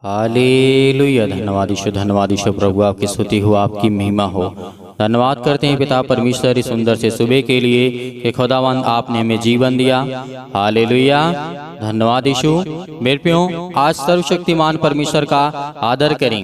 Hallelujah. धन्यवाद ईश्वर प्रभु, आपकी स्तुति हो, आपकी महिमा हो। धन्यवाद करते हैं पिता परमेश्वर इस सुंदर से सुबह के लिए कि खुदावंद आपने हमें जीवन दिया। हालेलुया। धन्यवाद यीशु। मेरे प्रियो, आज सर्वशक्तिमान परमेश्वर का आदर करें।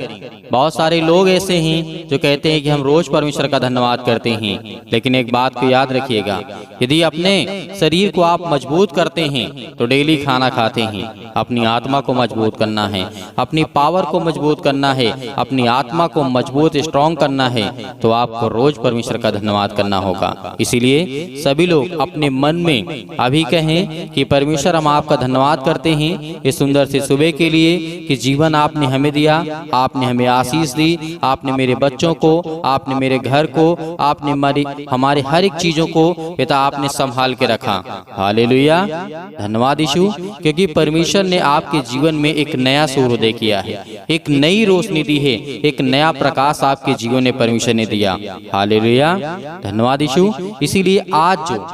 बहुत सारे लोग ऐसे हैं जो कहते हैं कि हम रोज परमेश्वर का धन्यवाद करते हैं, लेकिन एक बात को याद रखिएगा, यदि अपने शरीर को आप मजबूत करते हैं तो डेली खाना खाते हैं। अपनी आत्मा को मजबूत करना है, अपनी पावर को मजबूत करना है, अपनी आत्मा को मजबूत स्ट्रॉन्ग करना है, तो आपको रोज परमेश्वर का धन्यवाद करना होगा। इसीलिए सभी लोग अपने मन में अभी कहें कि परमेश्वर, हम आपका धन्यवाद करते हैं इस सुंदर से सुबह के लिए कि जीवन आपने हमें दिया, आपने हमें आशीष दी, आपने मेरे बच्चों को, आपने मेरे घर को, आपने हमारे हर एक चीजों को पिता आपने संभाल के रखा। हालेलुया। धन्यवाद यीशु, क्योंकि परमेश्वर ने आपके जीवन में एक नया सूर्योदय किया है, एक नई रोशनी दी है, एक नया प्रकाश आपके जीवन में परमेश्वर ने दिया। हालेलुया। धन्यवाद यीशु। इसीलिए आज जो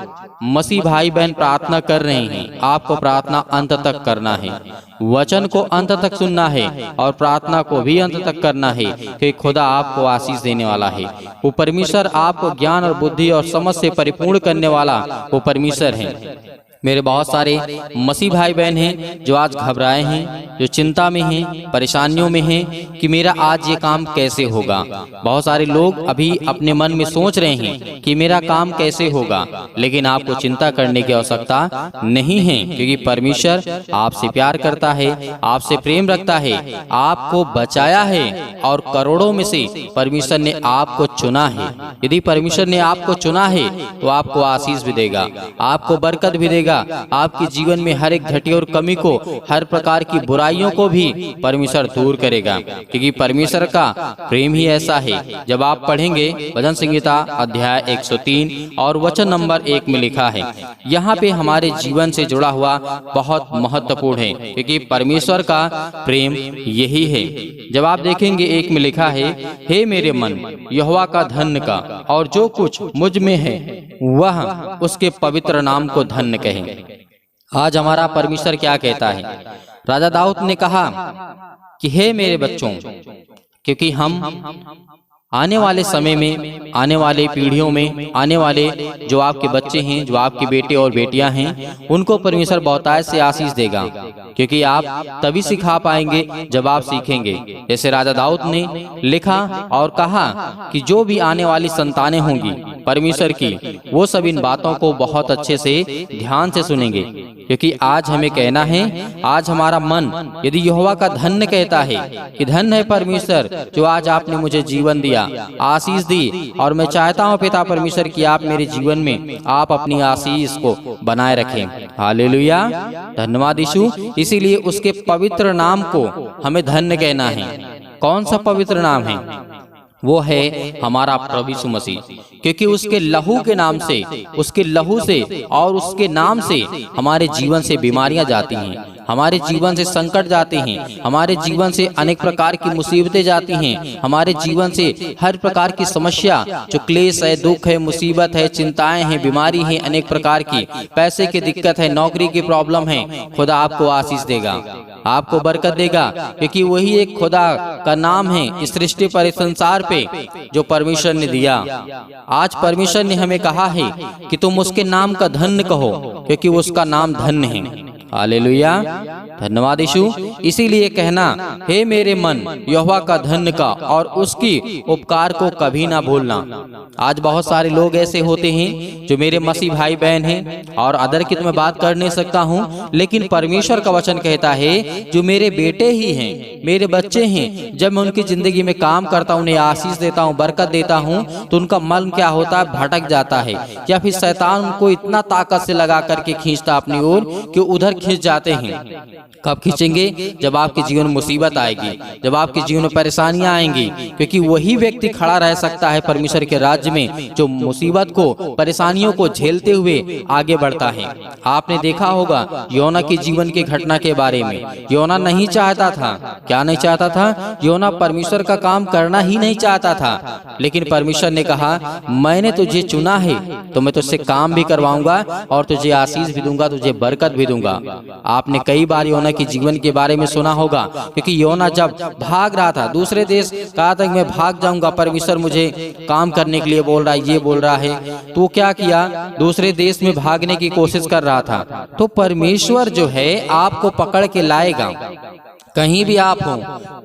मसीह भाई बहन प्रार्थना कर रहे हैं, आपको प्रार्थना अंत तक करना है, वचन को अंत तक सुनना है और प्रार्थना को भी अंत तक करना है, कि खुदा आपको आशीष देने वाला है। वो परमेश्वर आपको ज्ञान और बुद्धि और समझ से परिपूर्ण करने वाला वो परमेश्वर है। मेरे बहुत सारे मसीह भाई बहन हैं जो आज घबराए हैं, जो चिंता में हैं, परेशानियों में हैं कि मेरा आज ये काम कैसे होगा। बहुत सारे लोग अभी अपने मन में सोच रहे हैं कि मेरा काम कैसे होगा, लेकिन आपको चिंता करने की आवश्यकता नहीं है, क्योंकि परमेश्वर आपसे प्यार करता है, आपसे प्रेम रखता है, आपको बचाया है और करोड़ों में से परमेश्वर ने आपको चुना है। यदि परमेश्वर ने आपको चुना है तो आपको आशीष भी देगा, आपको बरकत भी देगा, आपके जीवन में हर एक घटी और कमी को, हर प्रकार की बुराइयों को भी परमेश्वर दूर करेगा, क्योंकि परमेश्वर का प्रेम ही ऐसा है। जब आप पढ़ेंगे भजन संहिता अध्याय 103 और वचन नंबर 1 में लिखा है, यहाँ पे हमारे जीवन से जुड़ा हुआ बहुत महत्वपूर्ण है, क्योंकि परमेश्वर का प्रेम यही है। जब आप देखेंगे 1 में लिखा है, हे मेरे मन यहोवा का धन्य का, और जो कुछ मुझ में है वह उसके पवित्र नाम को धन्य कहे। आज हमारा परमेश्वर क्या कहता है? राजा दाऊद ने कहा कि हे मेरे बच्चों, क्योंकि हम आने वाले समय में, आने वाले पीढ़ियों में, आने वाले जो आपके बच्चे हैं, जो आपके बेटे और बेटियां हैं, उनको परमेश्वर बहुतायत से आशीष देगा, क्योंकि आप तभी सिखा पाएंगे जब आप सीखेंगे। जैसे राजा दाऊद ने लिखा और कहा कि जो भी आने वाली संतानें होंगी परमेश्वर की, वो सब इन बातों को बहुत अच्छे से ध्यान से सुनेंगे, क्योंकि आज हमें कहना है, आज हमारा मन यदि यहोवा का धन्य कहता है कि धन्य है परमेश्वर जो आज आपने मुझे जीवन दिया, आशीष दी, और मैं चाहता हूँ पिता परमेश्वर कि आप मेरे जीवन में आप अपनी आशीष को बनाए रखें। हालेलुया। धन्यवाद यीशु। इसीलिए उसके पवित्र नाम को हमें धन्य कहना है। कौन सा पवित्र नाम है? वो है हमारा प्रभु यीशु मसीह, क्योंकि उसके लहू के नाम से, उसके लहू से और उसके नाम से हमारे जीवन से बीमारियां जाती हैं, हमारे जीवन से संकट जाते हैं, हमारे जीवन से अनेक प्रकार की मुसीबतें जाती हैं, हमारे जीवन से हर प्रकार की समस्या, जो क्लेश है, दुख है, मुसीबत है, चिंताएं हैं, बीमारी है, अनेक प्रकार की, पैसे की दिक्कत है, नौकरी की प्रॉब्लम है, खुदा आपको आशीष देगा, आपको बरकत देगा, क्योंकि वही एक खुदा का नाम है इस सृष्टि पर, इस संसार पे, जो परमेश्वर ने दिया। आज परमेश्वर ने हमें कहा है कि तुम उसके नाम का धन्य कहो, क्योंकि उसका नाम धन्य है। हालेलुया। धन्यवाद यीशु। इसीलिए कहना, हे मेरे मन यहोवा का धन्य का और उसकी उपकार को कभी ना भूलना। आज बहुत सारे लोग ऐसे होते हैं जो मेरे मसीह भाई बहन हैं, और अदर की तो मैं बात कर नहीं सकता हूँ, लेकिन परमेश्वर का वचन कहता है जो मेरे बेटे ही हैं, मेरे बच्चे हैं, जब मैं उनकी जिंदगी में काम करता हूँ, उन्हें आशीष देता हूँ, बरकत देता हूँ, तो उनका मन क्या होता है? भटक जाता है, या फिर शैतान उनको इतना ताकत से लगा करके खींचता अपनी ओर कि उधर खींच जाते हैं। कब खींचेंगे? जब आपके जीवन में मुसीबत आएगी, जब आपके जीवन में परेशानियां आएंगी, क्योंकि वही व्यक्ति खड़ा रह सकता है परमेश्वर के राज्य में जो मुसीबत को, परेशानियों को झेलते हुए आगे बढ़ता है। आपने देखा होगा योना के जीवन की घटना के बारे में। योना नहीं चाहता था, क्या नहीं चाहता था? योना परमेश्वर का काम करना ही नहीं चाहता था, लेकिन परमेश्वर ने कहा, मैंने तुझे चुना है तो मैं तुझसे काम भी करवाऊंगा और तुझे आशीष भी दूंगा, तुझे बरकत भी दूंगा। आपने कई बार योना के जीवन के बारे में सुना होगा, क्योंकि योना जब भाग रहा था दूसरे देश, कहा था मैं भाग जाऊंगा, परमेश्वर मुझे काम करने के लिए बोल रहा है, ये बोल रहा है, तो क्या किया, दूसरे देश में भागने की कोशिश कर रहा था। तो परमेश्वर जो है आपको पकड़ के लाएगा। कहीं भी आप हो,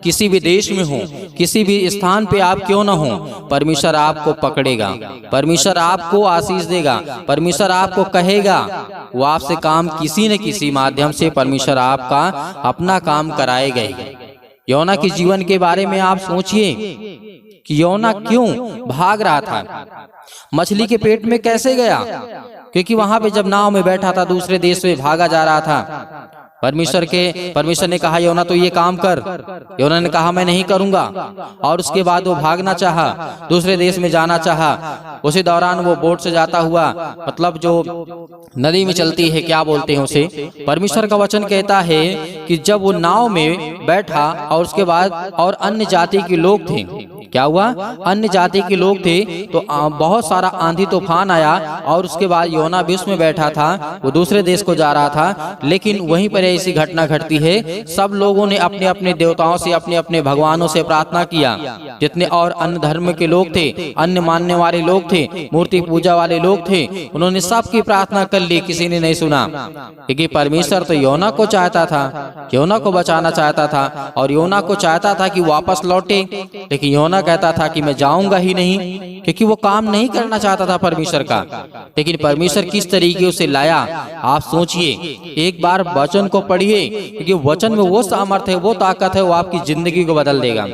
किसी भी देश में हो, किसी भी स्थान पे आप क्यों ना हो, परमेश्वर आपको पकड़ेगा, परमेश्वर आपको आशीष देगा, परमेश्वर आपको कहेगा, वो आपसे काम किसी न किसी माध्यम से परमेश्वर आपका अपना काम कराएगा ही। योना के जीवन के बारे में आप सोचिए कि योना क्यों भाग रहा था, मछली के पेट में कैसे गया, क्योंकि वहां पे जब नाव में बैठा था दूसरे देश में भागा जा रहा था। परमेश्वर ने कहा योना तो ये काम कर, योना ने कहा मैं नहीं करूंगा, और उसके बाद वो भागना चाहा, दूसरे देश में जाना चाहा। उसी दौरान वो बोट से जाता हुआ, मतलब जो नदी में चलती है, क्या बोलते हैं उसे, परमेश्वर का वचन कहता है कि जब वो नाव में बैठा और उसके बाद और अन्य जाति के लोग थे, क्या हुआ, अन्य जाति के लोग थे, तो बहुत सारा आंधी तूफान आया, और उसके बाद योना भी उसमें बैठा था, वो दूसरे देश को जा रहा था। लेकिन वहीं पर ऐसी घटना घटती है, सब लोगों ने अपने अपने देवताओं से, अपने अपने भगवानों से प्रार्थना किया, जितने और अन्य धर्म के लोग थे, अन्य मानने वाले लोग थे, मूर्ति पूजा वाले लोग थे, उन्होंने सबकी प्रार्थना कर ली, किसी ने नहीं सुना, क्योंकि परमेश्वर तो योना को चाहता था, योना को बचाना चाहता था, और योना को चाहता था कि वापस लौटे, लेकिन योना कहता था कि मैं जाऊंगा ही नहीं, क्योंकि वो काम नहीं करना चाहता था परमेश्वर का। लेकिन परमेश्वर किस तरीके से लाया, आप सोचिए, एक बार वचन को पढ़िए, क्योंकि वचन में वो सामर्थ्य है, वो ताकत है, वो आपकी जिंदगी को बदल देगा।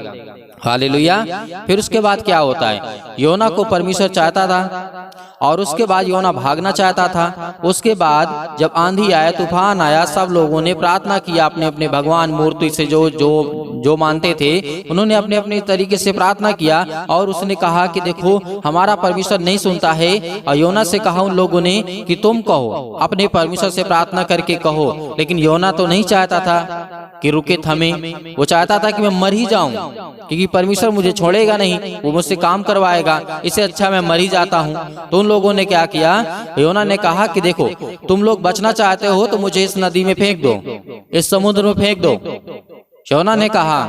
हालेलुया। फिर उसके बाद क्या होता है, योना को परमेश्वर चाहता था, और उसके बाद योना भागना चाहता था। उसके बाद जब आंधी आया, तूफान आया, सब लोगों ने प्रार्थना किया, अपने अपने भगवान मूर्ति से जो मानते थे, उन्होंने अपने अपने तरीके से प्रार्थना किया, और उसने कहा कि देखो हमारा परमेश्वर नहीं सुनता है। और योना से कहा उन लोगों ने कि तुम कहो, अपने परमेश्वर से प्रार्थना करके कहो। लेकिन योना तो नहीं चाहता था कि रुके थमे, वो चाहता था कि मैं मर ही जाऊं, क्योंकि परमेश्वर मुझे छोड़ेगा नहीं, वो मुझसे काम करवाएगा, इससे अच्छा मैं मर ही जाता हूं। तो उन लोगों ने क्या किया, योना ने कहा कि देखो तुम लोग बचना चाहते हो तो मुझे इस नदी में फेंक दो, इस समुद्र में फेंक दो। योना ने कहा,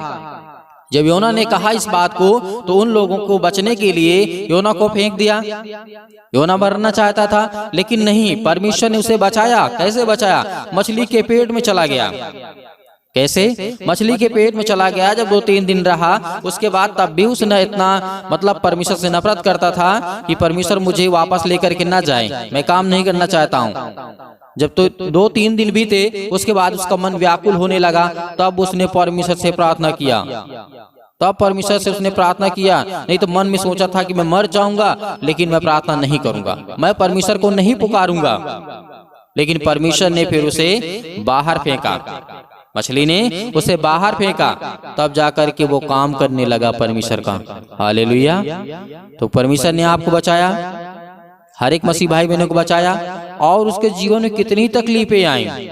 जब योना ने कहा इस बात को, तो उन लोगों को बचने के लिए योना को फेंक दिया। योना मरना चाहता था, लेकिन नहीं, परमेश्वर ने उसे बचाया। कैसे बचाया, मछली के पेट में चला गया। कैसे, मछली के पेट में चला गया। जब 2-3 दिन रहा, उसके बाद तब भी उसने इतना, मतलब परमेश्वर से नफरत करता था कि परमेश्वर मुझे वापस लेकर के ना जाए, मैं काम नहीं करना चाहता हूँ। जब तो 2-3 दिन बीते, उसके बाद उसका मन व्याकुल होने लगा, तब उसने परमेश्वर से प्रार्थना किया। तब परमेश्वर से उसने प्रार्थना किया। नहीं तो मन में सोचा था कि मैं मर जाऊंगा, लेकिन मैं प्रार्थना नहीं करूंगा, मैं परमेश्वर को नहीं पुकारूंगा। लेकिन परमेश्वर ने फिर उसे बाहर फेंका, मछली ने उसे बाहर फेंका, तब जाकर के वो काम करने लगा परमेश्वर का। हालेलुया। तो परमेश्वर ने आपको बचाया, हर एक मसीह भाई बहनों को बचाया, और उसके जीवन में कितनी तकलीफें आई।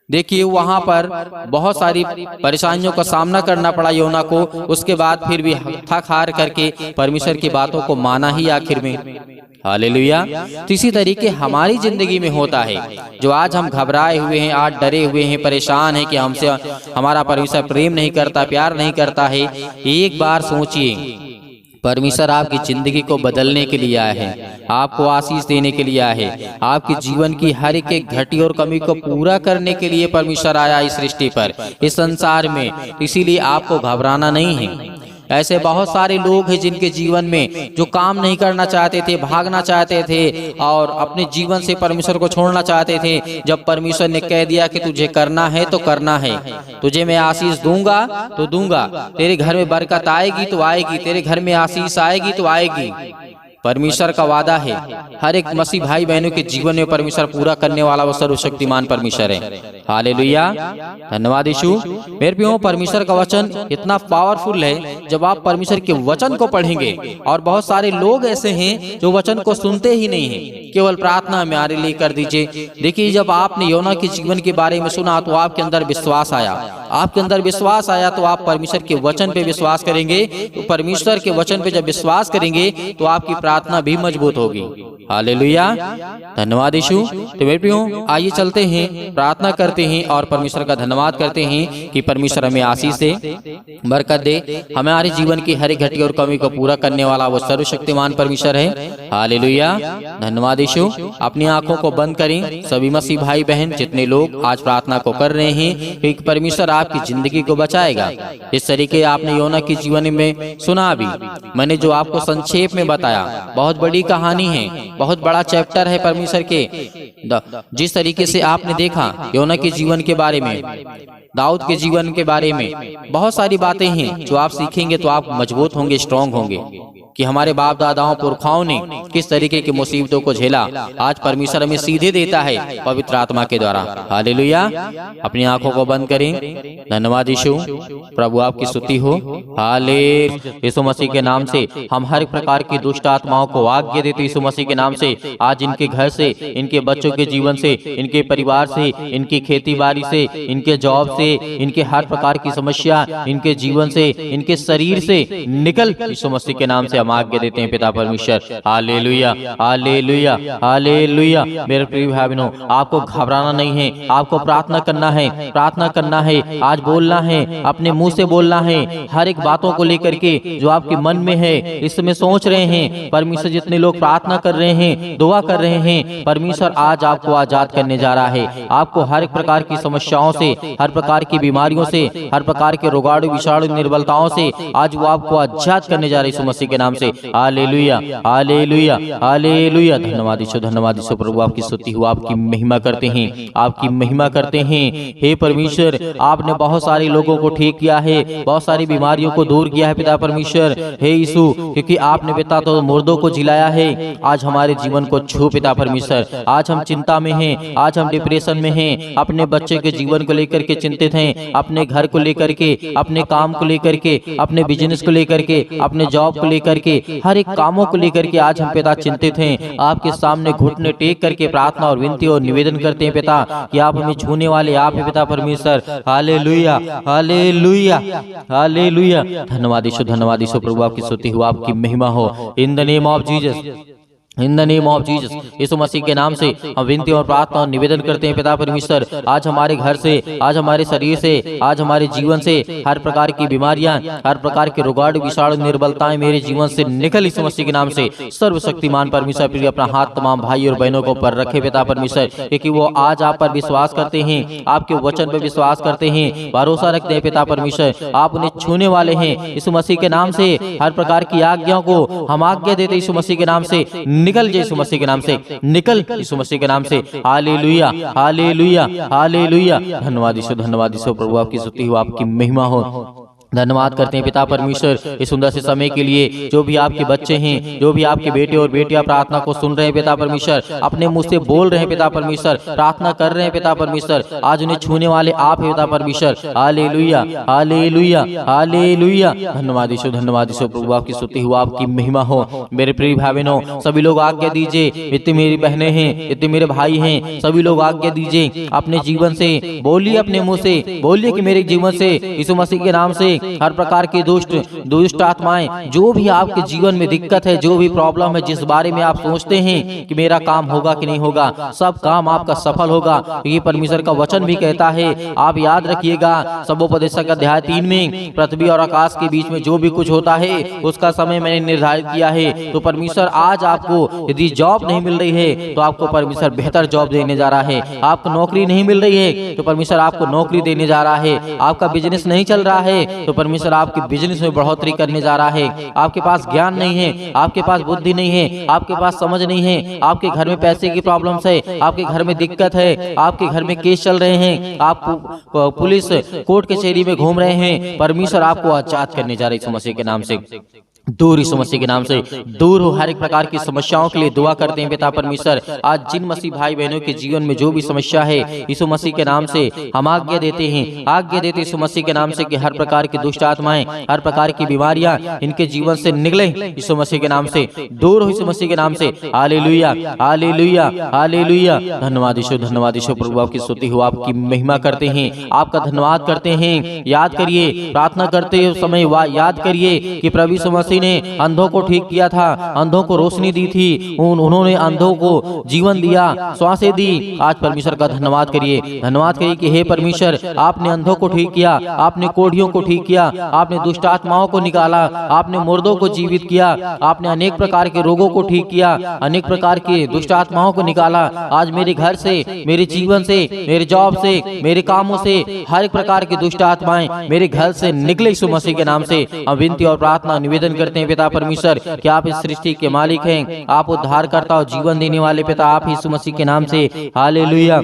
देखिए वहां पर बहुत सारी परेशानियों का सामना करना पड़ा योना को। उसके बाद फिर भी थक हार करके परमेश्वर की बातों को माना ही आखिर में। हालेलुया। तो इसी तरीके हमारी जिंदगी में होता है, जो आज हम घबराए हुए हैं, आज डरे हुए हैं, परेशान हैं कि हमसे हमारा परमेश्वर प्रेम नहीं करता, प्यार नहीं करता है। एक बार सोचिए, परमेश्वर आपकी जिंदगी को बदलने के लिए आया है, आपको आशीष देने के लिए आया है, आपके जीवन की हर एक घटी और कमी को पूरा करने के लिए परमेश्वर आया इस सृष्टि पर, इस संसार में। इसीलिए आपको घबराना नहीं है। ऐसे बहुत सारे लोग हैं जिनके जीवन में जो काम नहीं करना चाहते थे, भागना चाहते थे, और अपने जीवन से परमेश्वर को छोड़ना चाहते थे। जब परमेश्वर ने कह दिया कि तुझे करना है तो करना है, तुझे मैं आशीष दूंगा तो दूंगा, तेरे घर में बरकत आएगी तो आएगी, तेरे घर में आशीष आएगी तो आएगी। परमेश्वर का वादा है, हर एक मसीह भाई बहनों के जीवन में परमेश्वर पूरा करने वाला वो सर्वशक्तिमान परमेश्वर है। हालेलुया। धन्यवाद यीशु। मेरे प्रियो, परमेश्वर का वचन इतना पावरफुल है, जब आप परमेश्वर के वचन को पढ़ेंगे, और बहुत सारे लोग ऐसे हैं जो वचन को सुनते ही नहीं है, केवल प्रार्थना हमारे लिए कर दीजिए। देखिए, जब आपने योना के जीवन के बारे में सुना तो आपके अंदर विश्वास आया, आपके अंदर विश्वास आया तो आप परमेश्वर के वचन पे विश्वास करेंगे। तो परमेश्वर के वचन पे जब विश्वास करेंगे तो आपकी प्रार्थना भी मजबूत होगी। हालेलुया। धन्यवाद यीशु। तो मेरे प्रियो, आइए चलते हैं, प्रार्थना करते करते हैं और परमेश्वर का धन्यवाद करते हैं कि परमेश्वर हमें आशीष दे, बरकत दे। हमारे जीवन की हर एक घटी और कमी को पूरा करने वाला वो सर्वशक्तिमान परमेश्वर है। हालेलुया, धन्यवाद यीशु। अपनी आंखों को बंद करें सभी मसीह भाई बहन, जितने लोग आज प्रार्थना को कर रहे हैं कि परमेश्वर आपकी जिंदगी को बचाएगा। इस तरीके आपने योना के जीवन में सुना भी, मैंने जो आपको संक्षेप में बताया, बहुत बड़ी कहानी है, बहुत बड़ा चैप्टर है परमेश्वर के। जिस तरीके से आपने देखा योना के जीवन के बारे में, दाऊद के जीवन के बारे में, बहुत सारी बातें हैं जो आप सीखेंगे तो आप मजबूत होंगे, स्ट्रांग होंगे कि हमारे बाप दादाओं पुरखाओं ने किस तरीके की मुसीबतों को झेला। आज परमेश्वर हमें सीधे देता है पवित्र आत्मा के द्वारा। हालेलुया। अपनी आंखों को बंद करें। धन्यवाद यीशु, प्रभु आपकी स्तुति हो। हालेलुया। यीशु मसीह के नाम से हम हर प्रकार की दुष्ट आत्माओं को आज्ञा देते यीशु मसीह के नाम से। आज इनके घर से, इनके बच्चों के जीवन से, इनके परिवार से, इनकी खेती बाड़ी से, इनके जॉब से, इनके हर प्रकार की समस्या, इनके जीवन से, इनके शरीर से निकल यीशु मसीह के नाम से हम आज्ञा देते हैं पिता परमेश्वर। Hallelujah, hallelujah, hallelujah. मेरे प्रिय भाई बहनों, आपको घबराना नहीं है, आपको प्रार्थना करना है, प्रार्थना करना है। आज बोलना है, अपने मुंह से बोलना है, हर एक बातों को लेकर के जो आपके मन में है, इस समय सोच रहे हैं। परमेश्वर जितने लोग प्रार्थना कर रहे हैं, दुआ कर रहे हैं, परमेश्वर आज आपको आजाद करने जा रहा है। आपको हर एक प्रकार की समस्याओं से, हर प्रकार की बीमारियों से, हर प्रकार के रोगाणु विषाणु निर्बलताओं से आज वो आपको आजाद करने जा रहे हैं यीशु मसीह के नाम से। Hallelujah, hallelujah, hallelujah. धन्यवाद यीशु, धन्यवाद यीशु। प्रभु आपकी स्तुति हो, आपकी महिमा करते हैं, आपकी महिमा करते हैं। हे परमेश्वर, आपने बहुत सारे लोगों को ठीक किया है, बहुत सारी बीमारियों को दूर किया है पिता परमेश्वर। हे यीशु, क्योंकि आपने पिता तो मुर्दों को जिलाया है। आज हमारे जीवन को छू पिता परमेश्वर। आज हम चिंता में हैं, आज हम डिप्रेशन में हैं, अपने बच्चे के जीवन को लेकर के चिंतित हैं, अपने घर को लेकर के, अपने काम को लेकर के, अपने बिजनेस को लेकर के, अपने जॉब को लेकर के, हर एक कामों को लेकर के आज हम पिता चिंतित हैं। आपके सामने घुटने टेक करके प्रार्थना और विनती और निवेदन करते हैं पिता कि आप हमें छूने वाले आप हैं पिता परमेश्वर। Hallelujah, hallelujah, hallelujah. धन्यवाद यीशु, धन्यवाद यीशु। प्रभु आपकी स्तुति हो, आपकी महिमा हो। In the name of Jesus, in the name of Jesus. Yeshu Masih के नाम से हम विनती और प्रार्थना और निवेदन करते हैं पिता परमेश्वर। आज हमारे घर से, आज हमारे शरीर से, आज हमारे जीवन से हर प्रकार की बीमारियां, हर प्रकार के रोगाणु विषाणु निर्बलताएं मेरे जीवन से निकल यीशु मसीह के नाम से। सर्वशक्तिमान परमेश्वर प्रिय अपना हाथ तमाम भाई और बहनों को पर रखे पिता परमेश्वर, क्योंकि वो आज आप पर विश्वास करते हैं, आपके वचन पर विश्वास करते हैं, भरोसा रखते हैं पिता परमेश्वर। आप उन्हें छूने वाले हैं यीशु मसीह के नाम से। हर प्रकार की आज्ञाओं को हम आज्ञा देते यीशु मसीह के नाम से, निकल जाए यीशु मसीह के नाम से, निकल यीशु मसीह के नाम से। Hallelujah, hallelujah, hallelujah. धन्यवाद यीशु, धन्यवाद यीशु। प्रभु आपकी स्तुति हो, आपकी महिमा हो। धन्यवाद करते हैं पिता परमेश्वर इस सुंदर से समय के लिए। जो भी आपके बच्चे हैं, जो भी आपके बेटे और बेटियां प्रार्थना को सुन रहे हैं पिता परमेश्वर, अपने मुंह से बोल रहे हैं पिता परमेश्वर, प्रार्थना कर रहे हैं पिता परमेश्वर, आज उन्हें छूने वाले आप हैं पिता परमेश्वर। Hallelujah, hallelujah, hallelujah. धन्यवाद यीशु, धन्यवाद यीशु। प्रभु आपकी स्तुति हो, आपकी महिमा हो। मेरे प्रिय भाई बहनों, सभी लोग आज्ञा दीजिए। इतनी मेरी बहनें हैं, इतने मेरे भाई हैं, सभी लोग आज्ञा दीजिए। अपने जीवन से बोलिए, अपने मुंह से बोलिए कि मेरे जीवन से यीशु मसीह के नाम से हर प्रकार की दुष्ट आत्माएं, जो भी आपके जीवन में दिक्कत है, जो भी प्रॉब्लम है, जिस बारे में आप सोचते हैं कि मेरा काम होगा कि नहीं होगा, सब काम आपका सफल होगा। ये परमेश्वर का वचन भी कहता है। आप याद रखिएगा, सबोपदेशक अध्याय 3 में पृथ्वी और आकाश के बीच में जो भी कुछ होता है उसका समय मैंने निर्धारित किया है। तो परमेश्वर आज आपको, यदि जॉब नहीं मिल रही है तो आपको परमेश्वर बेहतर जॉब देने जा रहा है। आपको नौकरी नहीं मिल रही है तो परमेश्वर आपको नौकरी देने जा रहा है। आपका बिजनेस नहीं चल रहा है तो परमेश्वर आपके बिजनेस में बढ़ोतरी करने जा रहा है। आपके पास ज्ञान नहीं है, आपके पास बुद्धि नहीं है, आपके पास समझ नहीं है, आपके घर में पैसे की प्रॉब्लम्स है, आपके घर में दिक्कत है, आपके घर में केस चल रहे हैं, आप पुलिस कोर्ट कचहरी में घूम रहे हैं, परमेश्वर आपको आजाद करने जा रहे हैं यीशु मसीह के नाम से। दूर यीशु मसीह के नाम से दूर हो हर एक प्रकार की समस्याओं के लिए दुआ करते हैं पिता परमेश्वर। आज जिन मसीह भाई बहनों के जीवन में जो भी समस्या है यीशु मसीह के नाम से हम आज्ञा देते हैं, आज्ञा देते यीशु मसीह के नाम से कि हर प्रकार की दुष्ट आत्माएं, हर प्रकार की बीमारियां इनके जीवन से निकले यीशु मसीह के नाम से, दूर हो यीशु मसीह के नाम से। Hallelujah, hallelujah, hallelujah. धन्यवाद यीशु, धन्यवाद यीशु। प्रभु आपकी स्तुति हो, आपकी महिमा करते हैं, आपका धन्यवाद करते हैं। याद करिए, प्रार्थना करते समय याद करिए कि प्रभु यीशु मसीह मसीह ने अंधों को ठीक किया था, अंधों को रोशनी दी थी, उन्होंने अंधों को जीवन दिया, श्वासें दी। आज परमेश्वर का धन्यवाद करिए, धन्यवाद करिए कि हे परमेश्वर, आपने अंधों को ठीक किया, आपने कोढ़ियों को ठीक किया, आपने दुष्ट आत्माओं को निकाला, आपने मुर्दों को जीवित किया, आपने अनेक प्रकार के रोगों को ठीक किया, अनेक प्रकार के दुष्ट आत्माओं को निकाला। आज मेरे घर से, मेरे जीवन से, मेरे जॉब से, मेरे कामों से हर एक प्रकार की दुष्ट आत्माएं मेरे घर से निकले यीशु मसीह के नाम से। हम विनती और प्रार्थना निवेदन करते हैं पिता परमेश्वर कि आप इस सृष्टि के मालिक हैं, आप उद्धारकर्ता और जीवन देने वाले पिता, आप यीशु मसीह के नाम से। Hallelujah,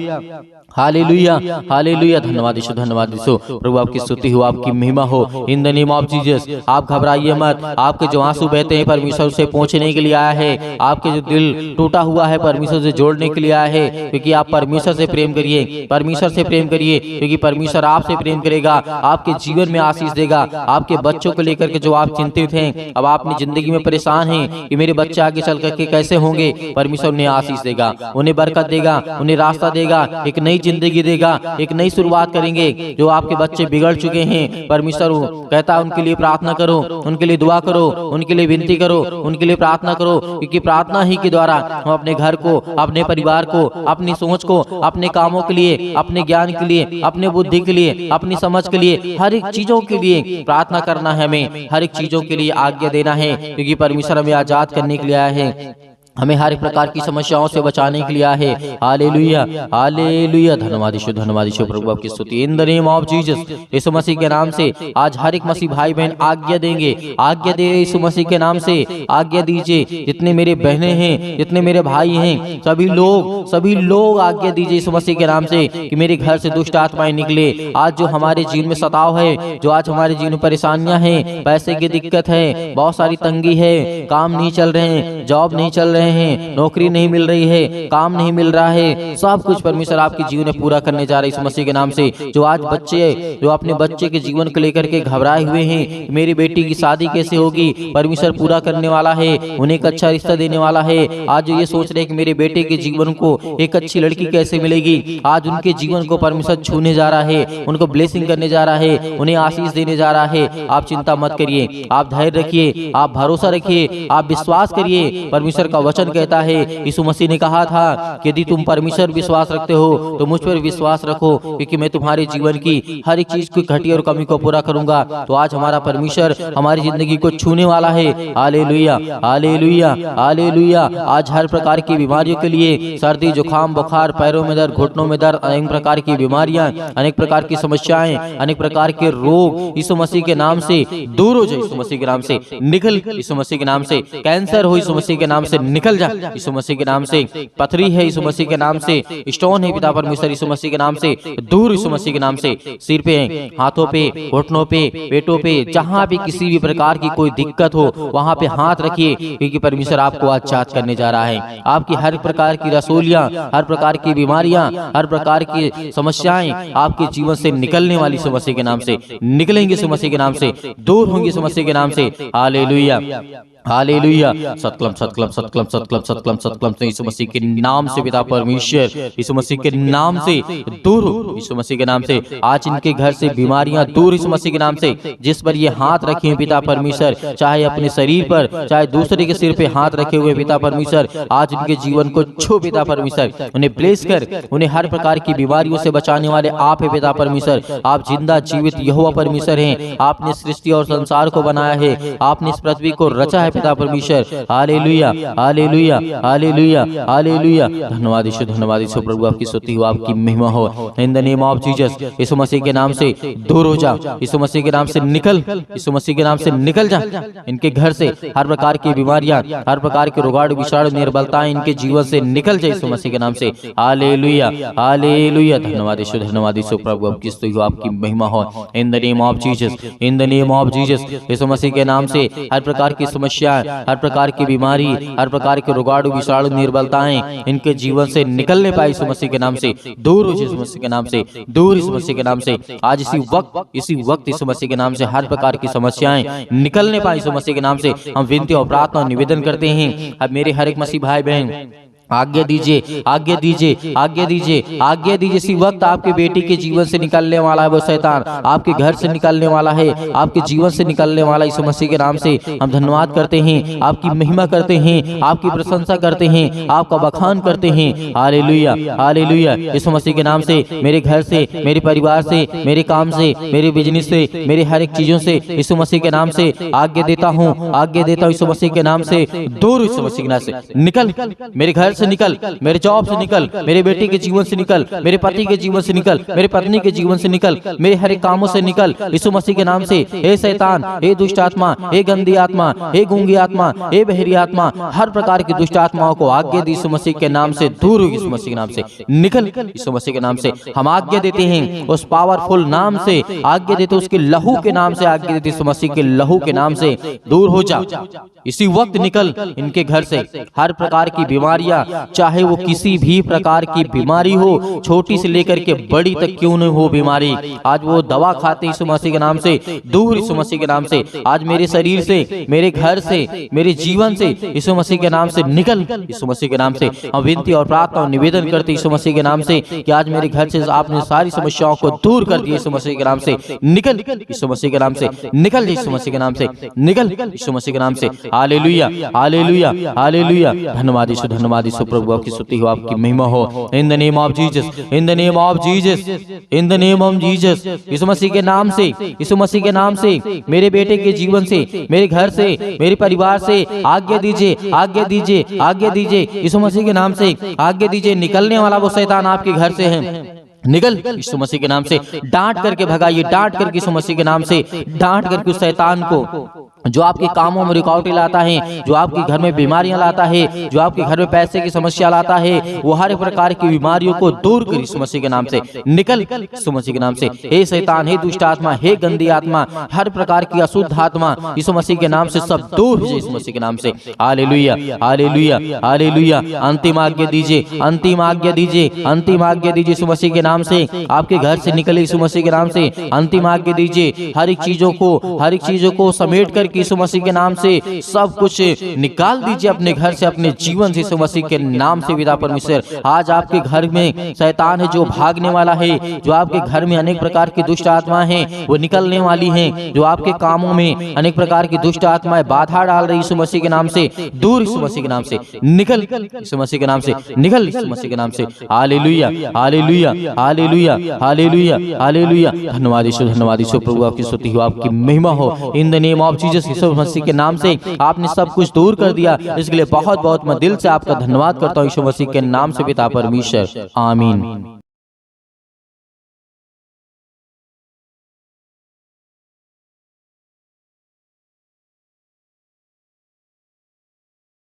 hallelujah, hallelujah. धन्यवाद यीशु, धन्यवाद यीशु। प्रभु आपकी स्तुति हो, आपकी महिमा हो। In the name of Jesus आप घबराइए मत। आपके जो आंसू बहते हैं परमेश्वर से पहुंचने के लिए आया है, आपके जो दिल टूटा हुआ है परमेश्वर से जोड़ने के लिए आया है, क्योंकि आप परमेश्वर से प्रेम करिए, परमेश्वर से प्रेम करिए, क्योंकि परमेश्वर आपसे प्रेम करेगा, आपके जीवन में आशीष देगा। आपके बच्चों को लेकर के जो आप चिंतित हैं, अब अपनी जिंदगी में परेशान हैं कि मेरे बच्चे आगे चल करके कैसे होंगे, परमेश्वर उन्हें आशीष देगा, उन्हें बरकत देगा, उन्हें रास्ता देगा, एक नई जिंदगी देगा, एक नई शुरुआत करेंगे। जो आपके बच्चे बिगड़ चुके हैं, परमेश्वर कहता है उनके लिए प्रार्थना करो, उनके लिए दुआ करो, उनके लिए विनती करो, उनके लिए प्रार्थना करो, क्योंकि प्रार्थना ही के द्वारा हम अपने घर को, अपने परिवार को, अपनी सोच को, अपने कामों के लिए, अपने ज्ञान के लिए, अपने बुद्धि के लिए, अपनी समझ के लिए, हर एक चीजों के लिए प्रार्थना करना है। हमें हर एक चीजों के लिए आज्ञा देना है, क्योंकि परमेश्वर हमें आजाद करने के लिए आया है, हमें हर एक प्रकार की समस्याओं से बचाने के लिए आया है। Hallelujah, hallelujah. धन्यवाद यीशु, धन्यवाद यीशु। प्रभु आपकी स्तुति। In the name of Jesus Yeshu Masih के नाम से आज हर एक मसीह भाई बहन आज्ञा देंगे, आज्ञा दे यीशु मसीह के नाम से आज्ञा दीजिए। जितने मेरे बहनें हैं, जितने मेरे भाई हैं, सभी लोग आज्ञा दीजिए यीशु मसीह के नाम से कि मेरे घर से दुष्ट आत्माएं निकले। आज जो हमारे जीवन में सताव है, जो आज हमारे जीवन में परेशानियां हैं, पैसे की दिक्कत है, बहुत सारी तंगी है, काम नहीं चल रहे हैं, जॉब नहीं चल रहे हैं, नौकरी नहीं मिल रही है, काम नहीं मिल रहा है, सब कुछ परमेश्वर आपके जीवन में पूरा करने जा रहे हैं यीशु मसीह के नाम से। जो आज बच्चे, जो अपने बच्चे के जीवन को लेकर के घबराए हुए हैं, मेरी बेटी की शादी कैसे होगी, परमेश्वर पूरा करने वाला है, उन्हें एक अच्छा रिश्ता देने वाला है। आज जो ये सोच रहे हैं कि मेरे बेटे के जीवन को एक अच्छी लड़की कैसे मिलेगी, आज उनके जीवन को परमेश्वर छूने जा रहा है, उनको ब्लेसिंग करने जा रहा है, उन्हें आशीष देने जा रहा है। आप चिंता मत करिए, आप धैर्य रखिए, आप भरोसा रखिए, आप विश्वास करिए। परमेश्वर का वचन कहता है, यीशु मसीह ने कहा था कि यदि तुम परमेश्वर विश्वास रखते हो तो मुझ पर विश्वास रखो, क्योंकि मैं तुम्हारे जीवन की हर एक चीज की घटी और कमी को पूरा करूंगा। तो आज हमारा परमेश्वर हमारी जिंदगी को छूने वाला है। Hallelujah, hallelujah, hallelujah. आज हर प्रकार की बीमारियों के लिए, सर्दी, जुकाम, बुखार, पैरों में दर्द, घुटनों में दर्द, अनेक प्रकार की बीमारियां, अनेक प्रकार की समस्याएं, अनेक प्रकार के रोग यीशु मसीह के नाम से दूर हो जाए, यीशु मसीह के नाम से निकल, यीशु मसीह के नाम से कैंसर हो, यीशु मसीह के नाम से निकल जा, यीशु मसीह के नाम से पथरी है, यीशु मसीह के नाम से स्टोन है, पिता परमेश्वर यीशु मसीह के नाम से दूर, यीशु मसीह के नाम से। सिर पे, हाथों पे, घुटनों पे, पेटों पे, जहां भी किसी भी प्रकार की कोई दिक्कत हो वहां पे हाथ रखिए, क्योंकि परमेश्वर आपको आजाद करने जा रहा है। आपकी हर प्रकार की रसोलियां, हर प्रकार की बीमारियां, हर प्रकार की समस्याएं आपके जीवन से निकलने वाली यीशु मसीह के नाम से निकलेंगे, यीशु मसीह के नाम से दूर होंगे, यीशु मसीह के नाम से। Hallelujah, hallelujah. सतक्लम, सतक्लम, सतक्लम, सतक्लम, सतक्लम, सतक्लम। यीशु मसीह के नाम से पिता परमेश्वर यीशु मसीह के नाम से दूर हो, यीशु मसीह के नाम से। आज इनके घर से बीमारियां दूर, यीशु मसीह के नाम से। जिस पर ये हाथ रखे हैं पिता परमेश्वर, चाहे अपने शरीर पर, चाहे दूसरे के सिर पे हाथ रखे हुए पिता परमेश्वर, आज इनके जीवन को छू पिता परमेश्वर, उन्हें ब्लेस कर, उन्हें हर प्रकार की बीमारियों से बचाने वाले आप है पिता परमेश्वर। आप जिंदा जीवित यहोवा परमेश्वर हैं। आपने सृष्टि और संसार को बनाया है, आपने इस पृथ्वी को रचा है पिता परमेश्वर। Hallelujah, hallelujah, hallelujah, hallelujah. धन्यवाद यीशु, धन्यवाद यीशु। प्रभु आपकी स्तुति हो, आपकी महिमा हो। In the name of Jesus Yeshu Masih के नाम से दूर हो जा, यीशु मसीह के नाम से निकल, यीशु मसीह के नाम से निकल जा। इनके घर से हर प्रकार की बीमारियां, हर प्रकार के रोगाणु, विषाणु, निर्बलताएं इनके जीवन से निकल जाए यीशु मसीह के नाम से। Hallelujah, hallelujah. धन्यवाद यीशु, धन्यवाद यीशु। प्रभु आपकी स्तुति हो, आपकी महिमा हो। In the name of Jesus, in the name of Jesus Yeshu Masih के नाम से हर प्रकार की समस्या, हर प्रकार की बीमारी, हर प्रकार के रोगाणु, विषाणु, निर्बलताएं इनके जीवन से निकलने पाए यीशु मसीह के नाम से दूर हो, यीशु मसीह के नाम से दूर, यीशु मसीह के नाम से। आज इसी वक्त यीशु मसीह के नाम से हर प्रकार की समस्याएं निकलने पाए यीशु मसीह के नाम से। हम विनती और प्रार्थना और निवेदन करते हैं। अब मेरे हर एक मसीह भाई बहन आज्ञा दीजिए, आज्ञा दीजिए, आज्ञा दीजिए, आज्ञा दीजिए। इसी वक्त आपके बेटी के जीवन से निकलने वाला है वो शैतान, आपके घर से निकलने वाला है, आपके जीवन से निकलने वाला। यीशु मसीह के नाम से हम धन्यवाद करते हैं, आपकी महिमा करते हैं, आपकी प्रशंसा करते हैं, आपका बखान करते हैं। Hallelujah, hallelujah. यीशु मसीह के नाम से मेरे घर से, मेरे परिवार से, मेरे काम से, मेरे बिजनेस से, मेरे हर एक चीजों से यीशु मसीह के नाम से आज्ञा देता हूँ, आज्ञा देता हूँ। यीशु मसीह के नाम से दूर, यीशु मसीह के नाम से निकल, मेरे घर से निकल, मेरे जॉब से निकल, मेरे बेटे के जीवन से निकल, मेरे पति के जीवन से निकल, मेरे पत्नी के जीवन से निकल, मेरे हर एक कामों से निकल यीशु मसीह के नाम से। हे शैतान, हे दुष्ट आत्मा, हे गंदी आत्मा, हे गूंगी आत्मा, हे बहरी आत्मा, हर प्रकार की दुष्ट आत्माओं को आज्ञा दी यीशु मसीह के नाम से दूर हो, यीशु मसीह के नाम से निकल, यीशु मसीह के नाम से हम आज्ञा देते हैं। उस पावरफुल नाम से आज्ञा देते, उसके लहू के नाम से आज्ञा देते, यीशु मसीह के लहू के नाम से दूर हो जा। इसी वक्त निकल इनके घर से हर प्रकार की बीमारियां, चाहे वो किसी भी प्रकार की बीमारी हो, छोटी से लेकर के बड़ी तक क्यों न हो बीमारी, आज वो दवा खाते यीशु मसीह के नाम से दूर, यीशु मसीह के नाम से। आज मेरे शरीर से, मेरे घर से, मेरे जीवन से यीशु मसीह के नाम से निकल, यीशु मसीह के नाम से हम विनती और प्रार्थना और निवेदन करते यीशु मसीह के नाम से कि आज मेरे घर से आपने सारी समस्याओं को दूर कर दिया, यीशु मसीह के नाम से निकल, यीशु मसीह के नाम से निकल, यीशु मसीह के नाम से निकल, यीशु मसीह के नाम से। Hallelujah, hallelujah, hallelujah. धन्यवाद यीशु, धन्यवाद यीशु प्रभु, आपकी स्तुति हो, आपकी महिमा हो। In the name of Jesus, in the name of Jesus, in the name of Jesus. Yeshu Masih के नाम से, यीशु मसीह के नाम से मेरे बेटे के जीवन से, मेरे घर से, मेरे परिवार से आज्ञा दीजिए, आज्ञा दीजिए, आज्ञा दीजिए यीशु मसीह के नाम से आज्ञा दीजिए। निकलने वाला वो शैतान आपके घर से है, निकल यीशु मसीह के नाम से। डांट करके भगाइए, डांट करके यीशु मसीह के नाम से डांट करके उस शैतान को जो आपके कामों में रुकावटें लाता है, जो आपके घर में बीमारियां लाता है, जो आपके घर में पैसे की समस्या लाता है, वो हर प्रकार की बीमारियों को दूर कर यीशु मसीह के नाम से निकल, यीशु मसीह के नाम से। हे शैतान, हे दुष्ट आत्मा, हे गंदी आत्मा, हर प्रकार की अशुद्ध आत्मा यीशु मसीह के नाम से सब दूर हो यीशु मसीह के नाम से। Hallelujah, hallelujah, hallelujah. अंतिम आज्ञा दीजिए, अंतिम आज्ञा दीजिए, अंतिम आज्ञा दीजिए यीशु मसीह के नाम से। आपके घर से निकले यीशु मसीह के नाम से अंतिम आज्ञा दीजिए। हर एक चीजों को समेट कर यीशु मसीह के नाम से सब कुछ निकाल दीजिए अपने घर से, अपने जीवन से यीशु मसीह के नाम से। पिता परमेश्वर, आज आपके घर में शैतान है जो भागने वाला है, जो आपके घर में अनेक प्रकार की दुष्ट आत्माएं हैं वो निकलने वाली हैं, जो आपके कामों में अनेक प्रकार की दुष्ट आत्माएं बाधा डाल रही यीशु मसीह के नाम से दूर, यीशु मसीह के नाम से निकल, यीशु मसीह के नाम से निकल, यीशु मसीह के नाम से। Hallelujah, hallelujah, hallelujah, hallelujah, hallelujah. धन्यवाद यीशु, धन्यवाद यीशु प्रभु, आपकी स्तुति हो, आपकी महिमा हो। In the name of Jesus, Yeshu Masih के नाम से आपने सब कुछ दूर कर दिया, इसके लिए बहुत बहुत मैं दिल से आपका धन्यवाद करता हूँ यीशु मसीह के नाम से पिता परमेश्वर, आमीन।